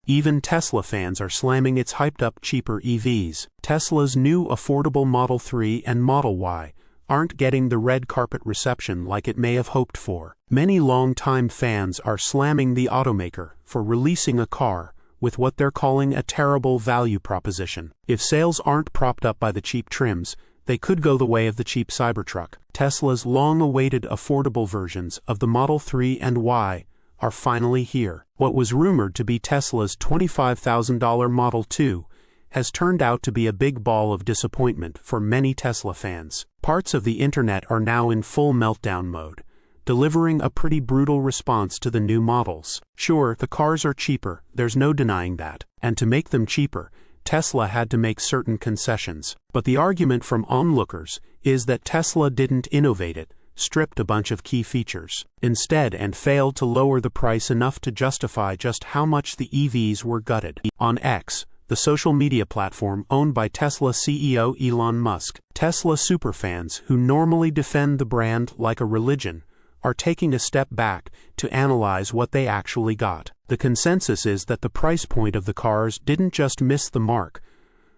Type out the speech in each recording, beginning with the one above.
Even Tesla fans are slamming its hyped-up cheaper EVs. Tesla's new affordable Model 3 and Model Y aren't getting the red carpet reception like it may have hoped for. Many longtime fans are slamming the automaker for releasing a car with what they're calling a terrible value proposition. If sales aren't propped up by the cheap trims, they could go the way of the cheap Cybertruck. Tesla's long-awaited affordable versions of the Model 3 and Y are finally here. What was rumored to be Tesla's $25,000 Model 2 has turned out to be a big ball of disappointment for many Tesla fans. Parts of the internet are now in full meltdown mode, delivering a pretty brutal response to the new models. Sure, the cars are cheaper, there's no denying that. And to make them cheaper, Tesla had to make certain concessions. But the argument from onlookers is that Tesla didn't innovate it, stripped a bunch of key features instead, and failed to lower the price enough to justify just how much the EVs were gutted. On X, the social media platform owned by Tesla CEO Elon Musk, Tesla superfans who normally defend the brand like a religion are taking a step back to analyze what they actually got. The consensus is that the price point of the cars didn't just miss the mark,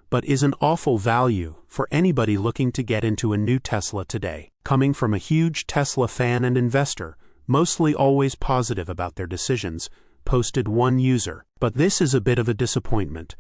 but is an awful value for anybody looking to get into a new Tesla today. Coming from a huge Tesla fan and investor, mostly always positive about their decisions, posted one user. But this is a bit of a disappointment.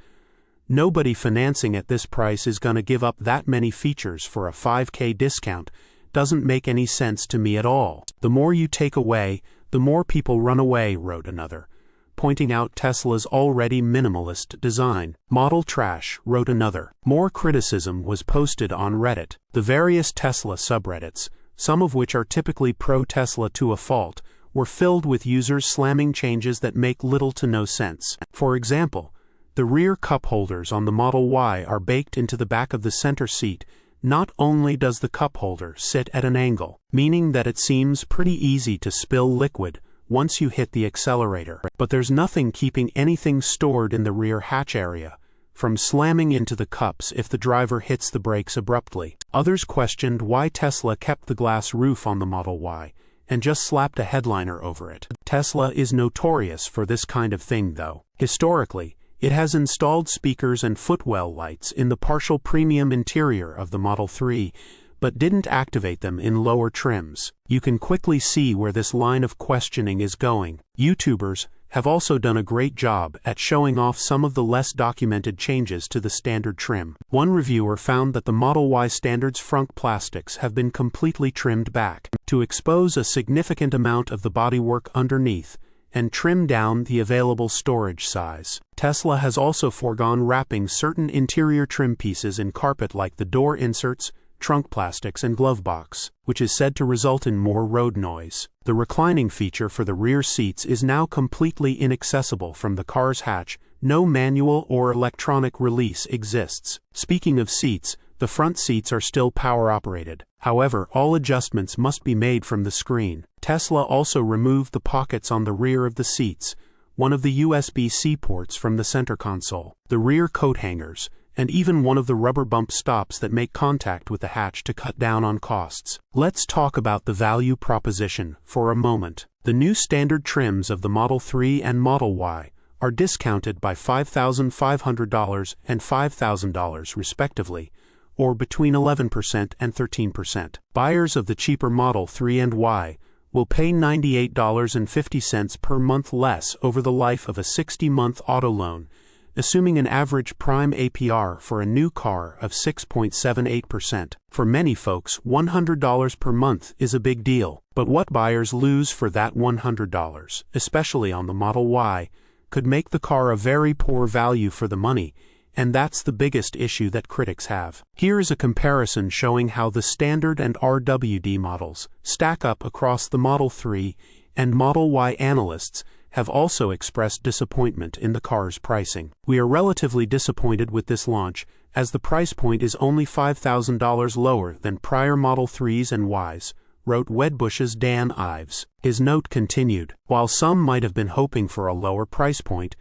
Nobody financing at this price is gonna give up that many features for a $5,000 discount. Doesn't make any sense to me at all. The more you take away, the more people run away, wrote another, pointing out Tesla's already minimalist design. Model trash, wrote another. More criticism was posted on Reddit. The various Tesla subreddits, some of which are typically pro-Tesla to a fault, were filled with users slamming changes that make little to no sense. For example, the rear cup holders on the Model Y are baked into the back of the center seat. Not only does the cup holder sit at an angle, meaning that it seems pretty easy to spill liquid once you hit the accelerator, but there's nothing keeping anything stored in the rear hatch area from slamming into the cups if the driver hits the brakes abruptly. Others questioned why Tesla kept the glass roof on the Model Y and just slapped a headliner over it. Tesla is notorious for this kind of thing though. Historically, it has installed speakers and footwell lights in the partial premium interior of the Model 3, but didn't activate them in lower trims. You can quickly see where this line of questioning is going. YouTubers have also done a great job at showing off some of the less documented changes to the standard trim. One reviewer found that the Model Y standard's front plastics have been completely trimmed back to expose a significant amount of the bodywork underneath and trim down the available storage size. Tesla has also foregone wrapping certain interior trim pieces in carpet like the door inserts, trunk plastics and glove box, which is said to result in more road noise. The reclining feature for the rear seats is now completely inaccessible from the car's hatch. No manual or electronic release exists. Speaking of seats, the front seats are still power operated. However, all adjustments must be made from the screen. Tesla also removed the pockets on the rear of the seats, one of the USB-C ports from the center console, the rear coat hangers, and even one of the rubber bump stops that make contact with the hatch to cut down on costs. Let's talk about the value proposition for a moment. The new standard trims of the Model 3 and Model Y are discounted by $5,500 and $5,000 respectively, or between 11% and 13%. Buyers of the cheaper Model 3 and Y will pay $98.50 per month less over the life of a 60-month auto loan, assuming an average prime APR for a new car of 6.78%. For many folks, $100 per month is a big deal. But what buyers lose for that $100, especially on the Model Y, could make the car a very poor value for the money, and that's the biggest issue that critics have. Here is a comparison showing how the standard and RWD models stack up across the Model 3 and Model Y. Analysts have also expressed disappointment in the car's pricing. We are relatively disappointed with this launch, as the price point is only $5,000 lower than prior Model 3s and Ys, wrote Wedbush's Dan Ives. His note continued, while some might have been hoping for a lower price point,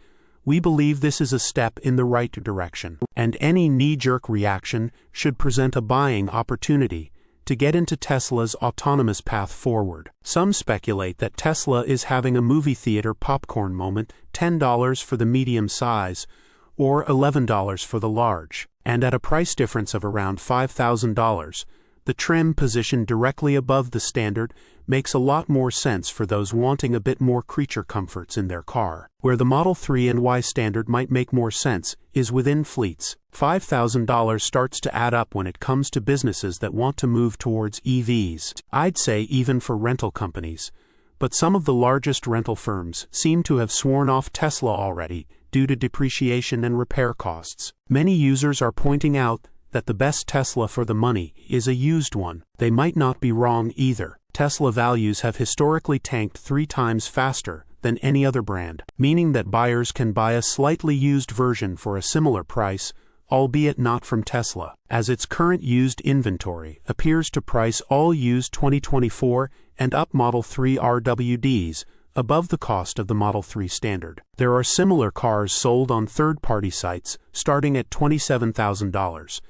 we believe this is a step in the right direction, and any knee-jerk reaction should present a buying opportunity to get into Tesla's autonomous path forward. Some speculate that Tesla is having a movie theater popcorn moment, $10 for the medium size, or $11 for the large, and at a price difference of around $5,000. The trim positioned directly above the Standard makes a lot more sense for those wanting a bit more creature comforts in their car. Where the Model 3 and Y Standard might make more sense is within fleets. $5,000 starts to add up when it comes to businesses that want to move towards EVs. I'd say even for rental companies. But some of the largest rental firms seem to have sworn off Tesla already due to depreciation and repair costs. Many users are pointing out that the best Tesla for the money is a used one. They might not be wrong either. Tesla values have historically tanked 3 times faster than any other brand, meaning that buyers can buy a slightly used version for a similar price, albeit not from Tesla, as its current used inventory appears to price all used 2024 and up Model 3 RWDs above the cost of the Model 3 Standard. There are similar cars sold on third-party sites starting at $27,000.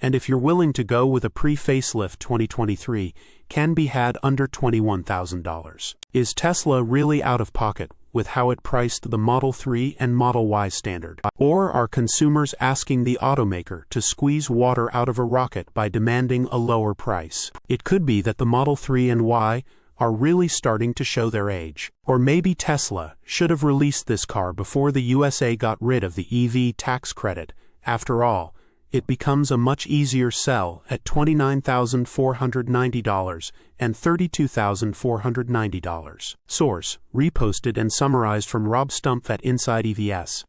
And if you're willing to go with a pre-facelift 2023, can be had under $21,000. Is Tesla really out of pocket with how it priced the Model 3 and Model Y Standard? Or are consumers asking the automaker to squeeze water out of a rocket by demanding a lower price? It could be that the Model 3 and Y are really starting to show their age. Or maybe Tesla should have released this car before the USA got rid of the EV tax credit. After all, it becomes a much easier sell at $29,490 and $32,490. Source: reposted and summarized from Rob Stumpf at insideevs.